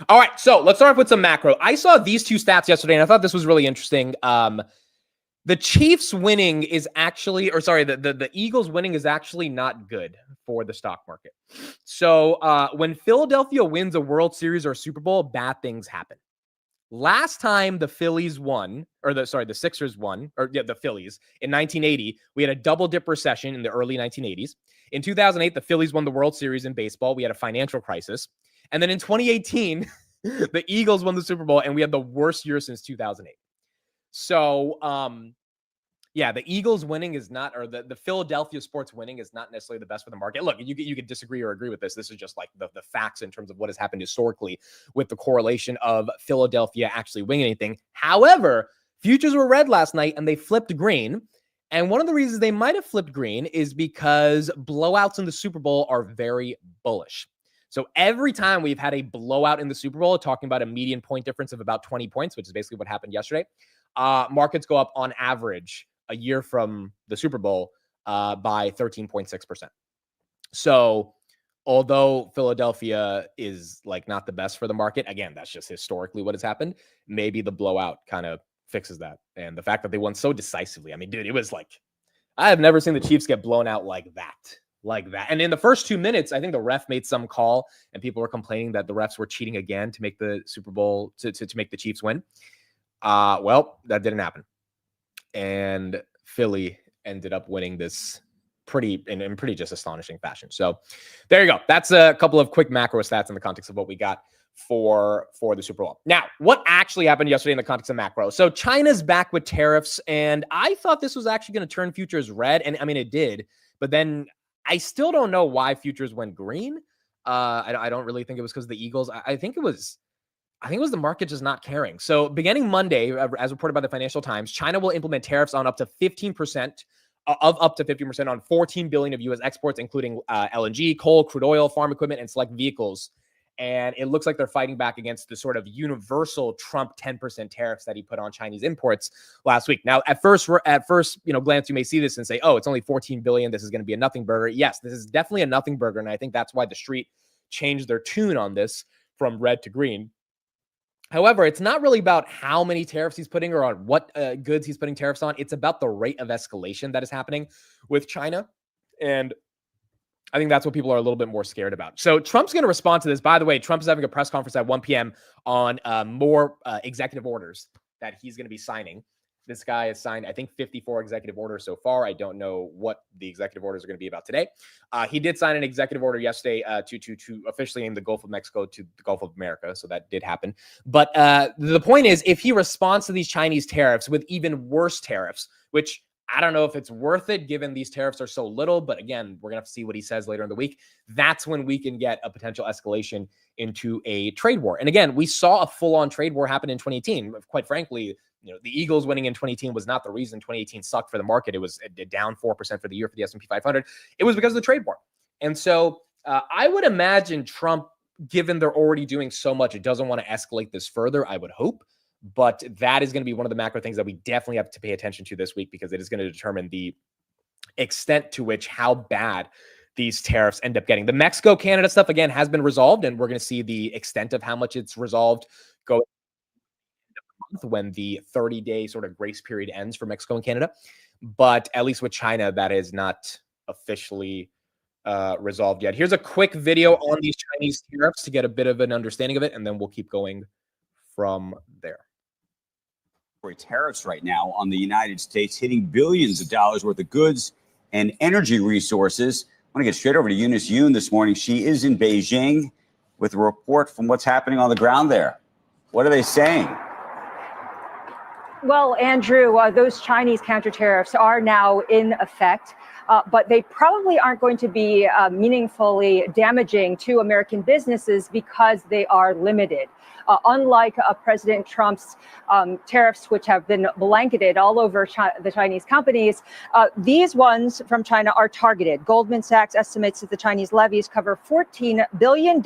All right, so let's start off with some macro. I saw these two stats yesterday, and I thought this was really interesting. The Chiefs winning is actually, or sorry, the Eagles winning is actually not good for the stock market. So when Philadelphia wins a World Series or a Super Bowl, bad things happen. Last time the Phillies won, or the Sixers won, or yeah, the Phillies in 1980, we had a double dip recession in the early 1980s. In 2008, the Phillies won the World Series in baseball. We had a financial crisis. And then in 2018, the Eagles won the Super Bowl, and we had the worst year since 2008. So, yeah, the Eagles winning is not, or the Philadelphia sports winning is not necessarily the best for the market. Look, you could disagree or agree with this. This is just like the facts in terms of what has happened historically with the correlation of Philadelphia actually winning anything. However, futures were red last night and they flipped green. And one of the reasons they might have flipped green is because blowouts in the Super Bowl are very bullish. So every time we've had a blowout in the Super Bowl, talking about a median point difference of about 20 points, which is basically what happened yesterday, markets go up on average a year from the Super Bowl by 13.6%. So although Philadelphia is like not the best for the market, again, that's just historically what has happened. Maybe the blowout kind of fixes that. And the fact that they won so decisively. I mean, dude, it was like, I have never seen the Chiefs get blown out like that. And in the first 2 minutes, I think the ref made some call and people were complaining that the refs were cheating again to make the Super Bowl, to make the Chiefs win. Well, that didn't happen. And Philly ended up winning this in pretty just astonishing fashion. So there you go. That's a couple of quick macro stats in the context of what we got for the Super Bowl. Now, what actually happened yesterday in the context of macro? So China's back with tariffs, and I thought this was actually going to turn futures red, and I mean it did, but then I still don't know why futures went green. I don't really think it was because of the Eagles. I think it was the market just not caring. So beginning Monday, as reported by the Financial Times, China will implement tariffs on up to 15% on 14 billion of U.S. exports, including LNG, coal, crude oil, farm equipment, and select vehicles. And it looks like they're fighting back against the sort of universal Trump 10% tariffs that he put on Chinese imports last week. Now, at first, glance, you may see this and say, oh, it's only 14 billion. This is going to be a nothing burger. Yes, this is definitely a nothing burger. And I think that's why the street changed their tune on this from red to green. However, it's not really about how many tariffs he's putting or on what goods he's putting tariffs on. It's about the rate of escalation that is happening with China. And I think that's what people are a little bit more scared about. So Trump's going to respond to this. By the way, Trump is having a press conference at 1 p.m. on more executive orders that he's going to be signing. This guy has signed, I think, 54 executive orders so far. I don't know what the executive orders are going to be about today. He did sign an executive order yesterday to officially name the Gulf of Mexico to the Gulf of America. So that did happen. But the point is, if he responds to these Chinese tariffs with even worse tariffs, which I don't know if it's worth it given these tariffs are so little, but again, we're going to have to see what he says later in the week. That's when we can get a potential escalation into a trade war. And again, we saw a full-on trade war happen in 2018. Quite frankly, the Eagles winning in 2018 was not the reason 2018 sucked for the market. It was down 4% for the year for the S&P 500. It was because of the trade war. And so I would imagine Trump, given they're already doing so much, it doesn't want to escalate this further, I would hope. But that is going to be one of the macro things that we definitely have to pay attention to this week, because it is going to determine the extent to which how bad these tariffs end up getting. The Mexico-Canada stuff, again, has been resolved, and we're going to see the extent of how much it's resolved go when the 30-day sort of grace period ends for Mexico and Canada. But at least with China, that is not officially resolved yet. Here's a quick video on these Chinese tariffs to get a bit of an understanding of it, and then we'll keep going from there. Tariffs right now on the United States, hitting billions of dollars worth of goods and energy resources. I want to get straight over to Eunice Yoon this morning. She is in Beijing with a report from what's happening on the ground there. What are they saying? Well, Andrew, those Chinese counter tariffs are now in effect, but they probably aren't going to be meaningfully damaging to American businesses because they are limited. Unlike President Trump's tariffs, which have been blanketed all over the Chinese companies, these ones from China are targeted. Goldman Sachs estimates that the Chinese levies cover $14 billion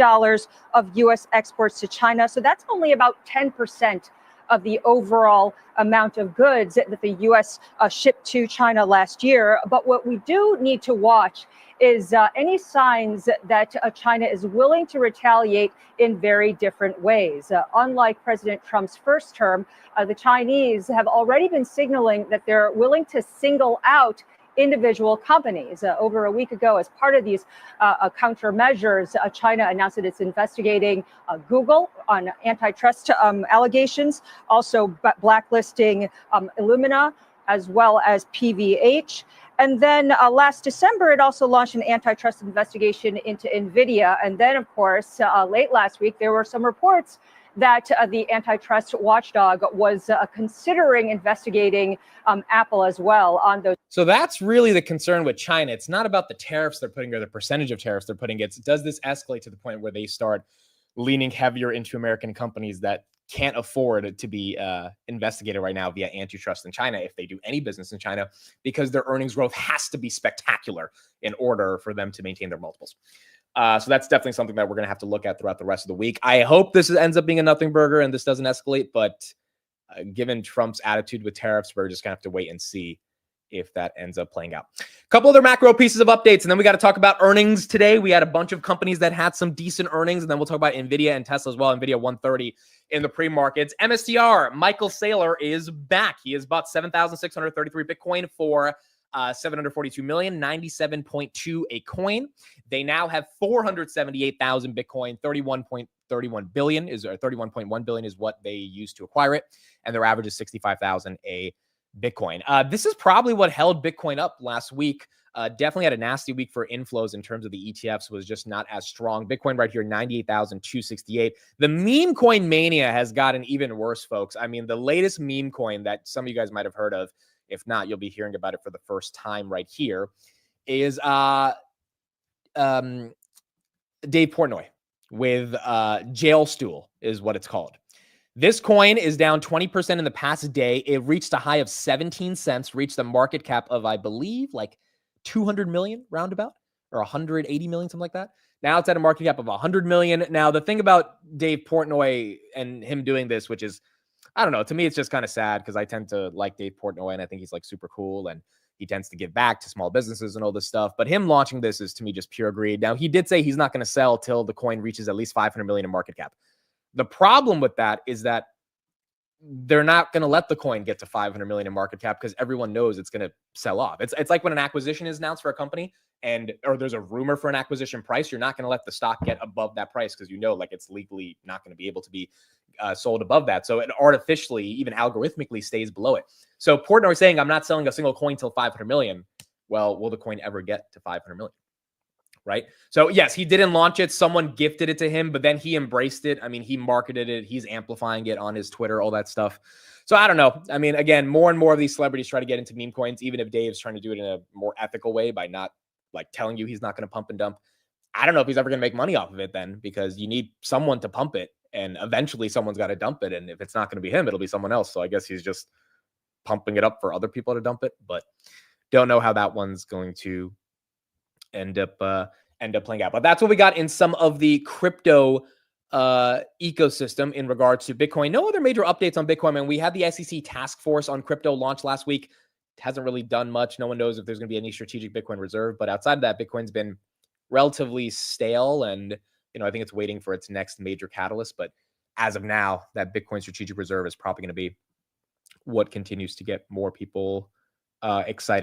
of U.S. exports to China. So that's only about 10% of the overall amount of goods that the U.S. shipped to China last year. But what we do need to watch is any signs that China is willing to retaliate in very different ways. Unlike President Trump's first term, the Chinese have already been signaling that they're willing to single out individual companies. Over a week ago, as part of these countermeasures, China announced that it's investigating Google on antitrust allegations, also blacklisting Illumina, as well as PVH. And then last December, it also launched an antitrust investigation into NVIDIA. And then, of course, late last week, there were some reports that the antitrust watchdog was considering investigating Apple as well on those. So that's really the concern with China. It's not about the tariffs they're putting or the percentage of tariffs they're putting. It's does this escalate to the point where they start leaning heavier into American companies that can't afford to be investigated right now via antitrust in China if they do any business in China, because their earnings growth has to be spectacular in order for them to maintain their multiples. So that's definitely something that we're going to have to look at throughout the rest of the week. I hope this ends up being a nothing burger and this doesn't escalate, but given Trump's attitude with tariffs, we're just going to have to wait and see if that ends up playing out. A couple other macro pieces of updates, and then we got to talk about earnings today. We had a bunch of companies that had some decent earnings, and then we'll talk about NVIDIA and Tesla as well. NVIDIA 130 in the pre-markets. MSTR, Michael Saylor is back. He has bought 7,633 Bitcoin for 742 million, 97.2 a coin. They now have 478,000 Bitcoin, 31.31 billion is, or 31.1 billion is what they used to acquire it. And their average is 65,000 a Bitcoin. This is probably what held Bitcoin up last week. Definitely had a nasty week for inflows in terms of the ETFs, was just not as strong. Bitcoin right here, 98,268. The meme coin mania has gotten even worse, folks. I mean, the latest meme coin that some of you guys might have heard of, if not, you'll be hearing about it for the first time right here, is Dave Portnoy with Jail Stool is what it's called. This coin is down 20% in the past day. It reached a high of 17 cents, reached a market cap of, I believe, like 200 million roundabout, or 180 million, something like that. Now it's at a market cap of 100 million. Now, the thing about Dave Portnoy and him doing this, which is, I don't know, to me, it's just kind of sad because I tend to like Dave Portnoy and I think he's like super cool and he tends to give back to small businesses and all this stuff. But him launching this is, to me, just pure greed. Now, he did say he's not going to sell till the coin reaches at least 500 million in market cap. The problem with that is that they're not going to let the coin get to 500 million in market cap because everyone knows it's going to sell off. It's like when an acquisition is announced for a company or there's a rumor for an acquisition price, you're not going to let the stock get above that price because you know, like, it's legally not going to be able to be sold above that. So it artificially, even algorithmically, stays below it. So Portnoy saying, I'm not selling a single coin till 500 million. Well, will the coin ever get to 500 million? Right? So yes, he didn't launch it. Someone gifted it to him, but then he embraced it. I mean, he marketed it. He's amplifying it on his Twitter, all that stuff. So I don't know. I mean, again, more and more of these celebrities try to get into meme coins, even if Dave's trying to do it in a more ethical way by not like telling you he's not going to pump and dump. I don't know if he's ever going to make money off of it then, because you need someone to pump it and eventually someone's got to dump it. And if it's not going to be him, it'll be someone else. So I guess he's just pumping it up for other people to dump it, but don't know how that one's going to end up playing out. But that's what we got in some of the crypto ecosystem in regards to Bitcoin. No other major updates on Bitcoin. And we had the SEC task force on crypto launch last week. It hasn't really done much. No one knows if there's going to be any strategic Bitcoin reserve. But outside of that, Bitcoin's been relatively stale. And, you know, I think it's waiting for its next major catalyst. But as of now, that Bitcoin strategic reserve is probably going to be what continues to get more people excited.